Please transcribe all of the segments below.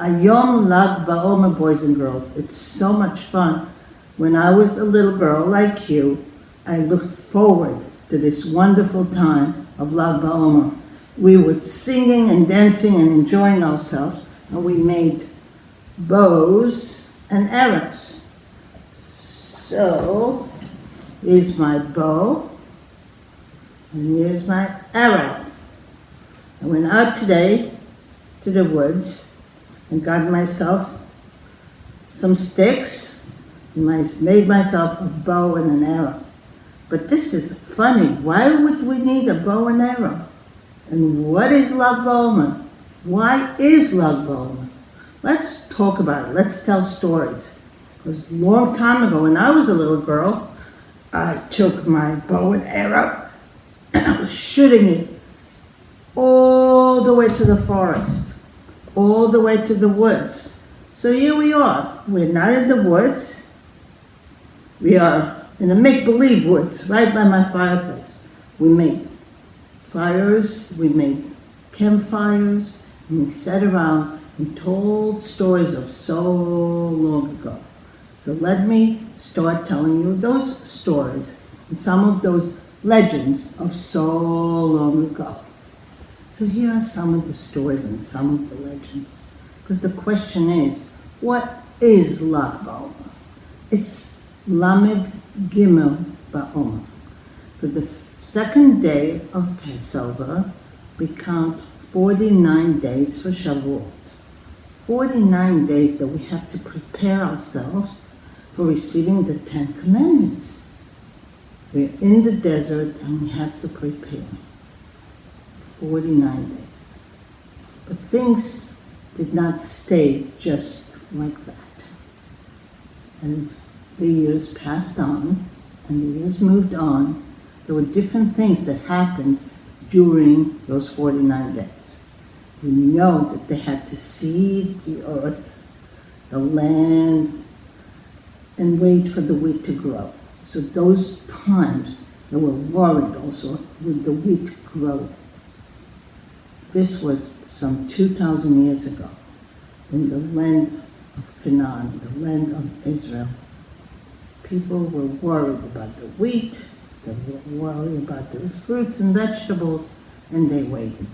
Hayom Lag Baomer, boys and girls. It's so much fun. When I was a little girl like you, I looked forward to this wonderful time of Lag Baomer. We were singing and dancing and enjoying ourselves, and we made bows and arrows. So, here's my bow, and here's my arrow. I went out today to the woods and got myself some sticks and made myself a bow and an arrow. But this is funny. Why would we need a bow and arrow? And what is Lag Baomer? Why is Lag Baomer? Let's talk about it. Let's tell stories. Because a long time ago, when I was a little girl, I took my bow and arrow and I was shooting it all the way to the forest, all the way to the woods. So here we are. We're not in the woods. We are in a make-believe woods, right by my fireplace. We make fires, we make campfires, and we sat around and told stories of so long ago. So let me start telling you those stories and some of those legends of so long ago. So here are some of the stories and some of the legends. Because the question is, what is Lag Baomer? It's Lamed Gimel Baomer. For the second day of Passover, we count 49 days for Shavuot. 49 days that we have to prepare ourselves for receiving the 10 Commandments. We're in the desert and we have to prepare. 49 days. But things did not stay just like that. As the years passed on and the years moved on, there were different things that happened during those 49 days. We know that they had to seed the earth, the land, and wait for the wheat to grow. So those times they were worried also with the wheat growing. This was some 2,000 years ago in the land of Canaan, the land of Israel. People were worried about the wheat, they were worried about the fruits and vegetables, and they waited.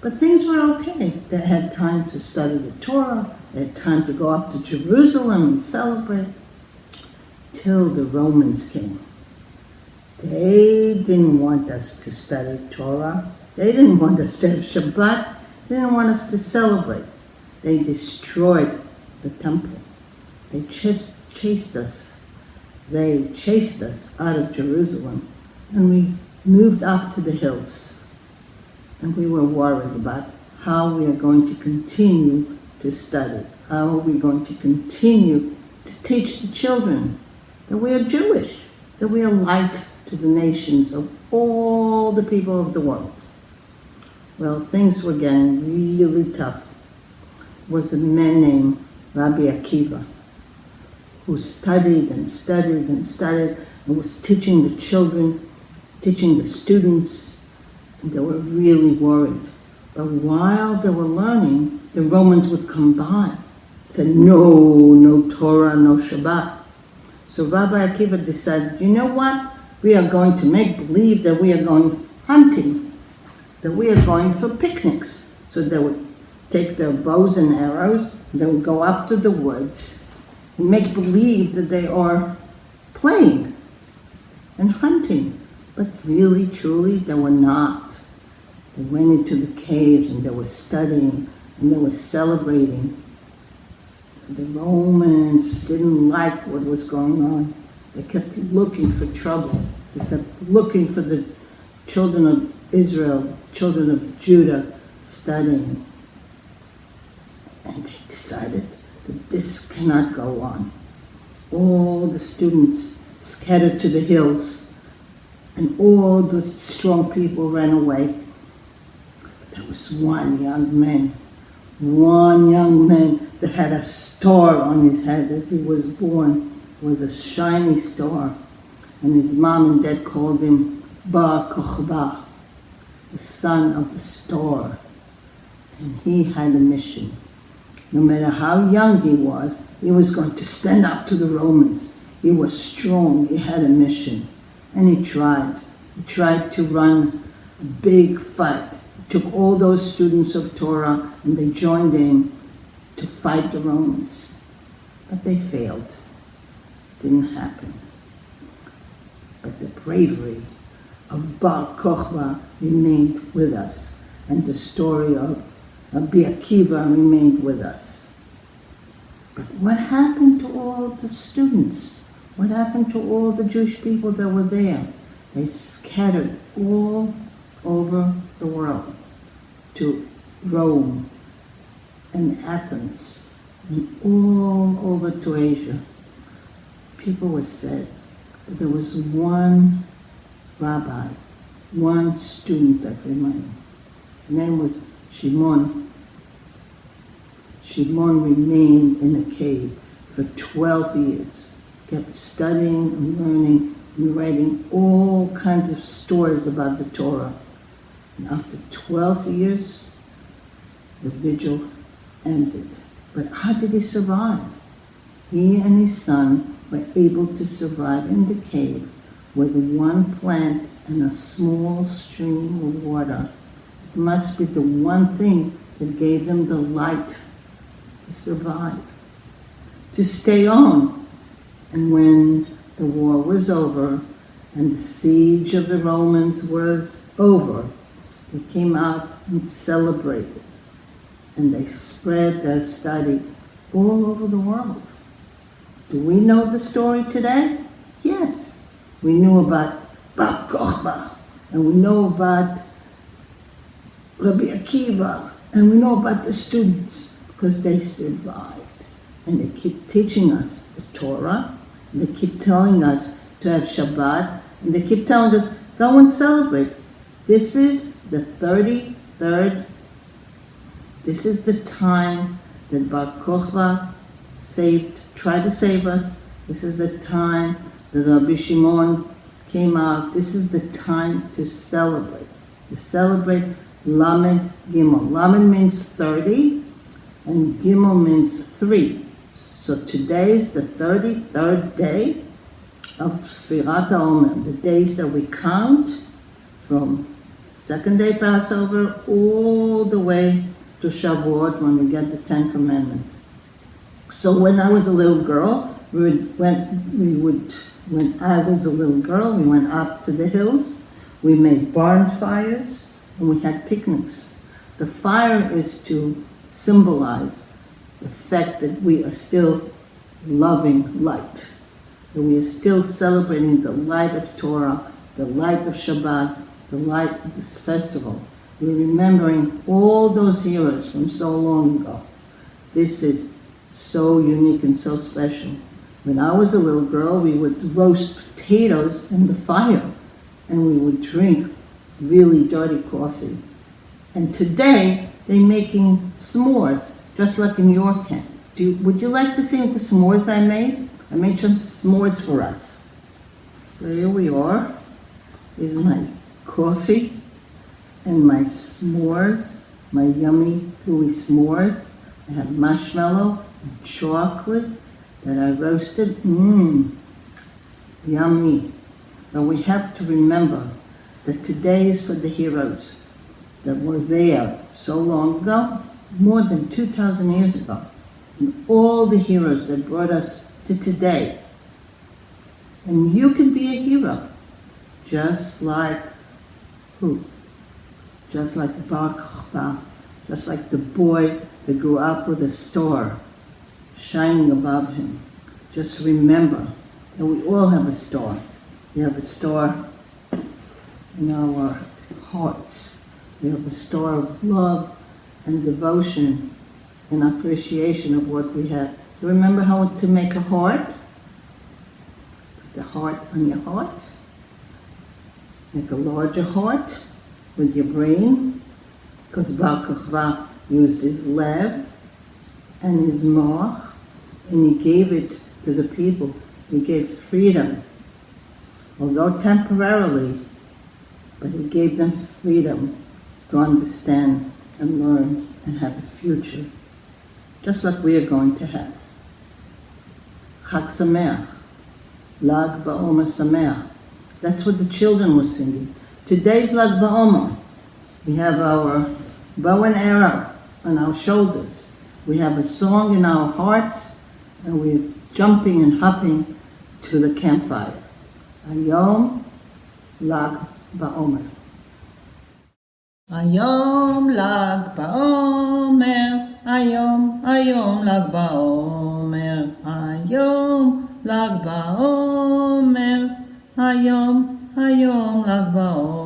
But things were okay. They had time to study the Torah, they had time to go up to Jerusalem and celebrate, till the Romans came. They didn't want us to study Torah. They didn't want us to have Shabbat. They didn't want us to celebrate. They destroyed the temple. They chased us. They chased us out of Jerusalem, and we moved up to the hills. And we were worried about how we are going to continue to study. How are we going to continue to teach the children that we are Jewish, that we are light to the nations of all the people of the world. Well, things were getting really tough. There was a man named Rabbi Akiva who studied and studied and studied and was teaching the children, teaching the students, and they were really worried. But while they were learning, the Romans would come by and say, no Torah, no Shabbat. So Rabbi Akiva decided, you know what? We are going to make believe that we are going hunting, that we are going for picnics. So they would take their bows and arrows, they would go up to the woods and make believe that they are playing and hunting. But really, truly, they were not. They went into the caves and they were studying and they were celebrating. The Romans didn't like what was going on. They kept looking for trouble. They kept looking for the children of Israel, children of Judah, studying. And they decided that this cannot go on. All the students scattered to the hills, and all the strong people ran away. But there was one young man that had a star on his head as he was born. It was a shiny star. And his mom and dad called him Bar Kochba, the son of the star. And he had a mission. No matter how young he was going to stand up to the Romans. He was strong, he had a mission, and he tried. He tried to run a big fight. He took all those students of Torah and they joined in to fight the Romans. But they failed. Didn't happen. But the bravery of Bar Kokhba remained with us, and the story of Rabbi Akiva remained with us. But what happened to all the students? What happened to all the Jewish people that were there? They scattered all over the world to Rome and Athens and all over to Asia. People were sad. But there was one rabbi, one student that remained. His name was Shimon. Shimon remained in a cave for 12 years, kept studying and learning and writing all kinds of stories about the Torah. And after 12 years, the vigil ended. But how did he survive? He and his son were able to survive in the cave with one plant and a small stream of water. It must be the one thing that gave them the light to survive, to stay on. And when the war was over and the siege of the Romans was over, they came out and celebrated. And they spread their study all over the world. Do we know the story today? Yes. We knew about Bar Kokhba, and we know about Rabbi Akiva, and we know about the students because they survived. And they keep teaching us the Torah, and they keep telling us to have Shabbat, and they keep telling us, go and celebrate. This is the 33rd, this is the time that Bar Kokhba tried to save us. This is the time that Rabbi Shimon came out. This is the time to celebrate. To celebrate Lamed Gimel. Lamed means 30, and Gimel means 3. So today is the 33rd day of Sfirat HaOmer, the days that we count from second day Passover all the way to Shavuot when we get the 10 Commandments. So when I was a little girl, when I was a little girl, we went up to the hills, we made barn fires, and we had picnics. The fire is to symbolize the fact that we are still loving light, that we are still celebrating the light of Torah, the light of Shabbat, the light of this festival. We're remembering all those heroes from so long ago. This is so unique and so special. When I was a little girl, we would roast potatoes in the fire, and we would drink really dirty coffee. And today, they're making s'mores, just like in your camp. Would you like to see the s'mores I made? I made some s'mores for us. So here we are. Here's my coffee and my s'mores, my yummy, gooey s'mores. I have marshmallow and chocolate that I roasted. Yummy. But we have to remember that today is for the heroes that were there so long ago, more than 2,000 years ago. And all the heroes that brought us to today. And you can be a hero, just like who? Just like Bar Kokhba, just like the boy that grew up with a star shining above him. Just remember that we all have a star. We have a star in our hearts. We have a star of love and devotion and appreciation of what we have. Do you remember how to make a heart? Put the heart on your heart. Make a larger heart with your brain, because Bar Kokhba used his lev and his moach, and he gave it to the people. He gave freedom, although temporarily, but he gave them freedom to understand and learn and have a future just like we are going to have. Chag Sameach, Lag Baomer Sameach. That's what the children were singing. Today's Lag Baomer. We have our bow and arrow on our shoulders. We have a song in our hearts, and we're jumping and hopping to the campfire. Hayom Lag Baomer. Hayom Lag Baomer. Hayom Lag Baomer. Hayom Lag Baomer. Hayom Lag Baomer.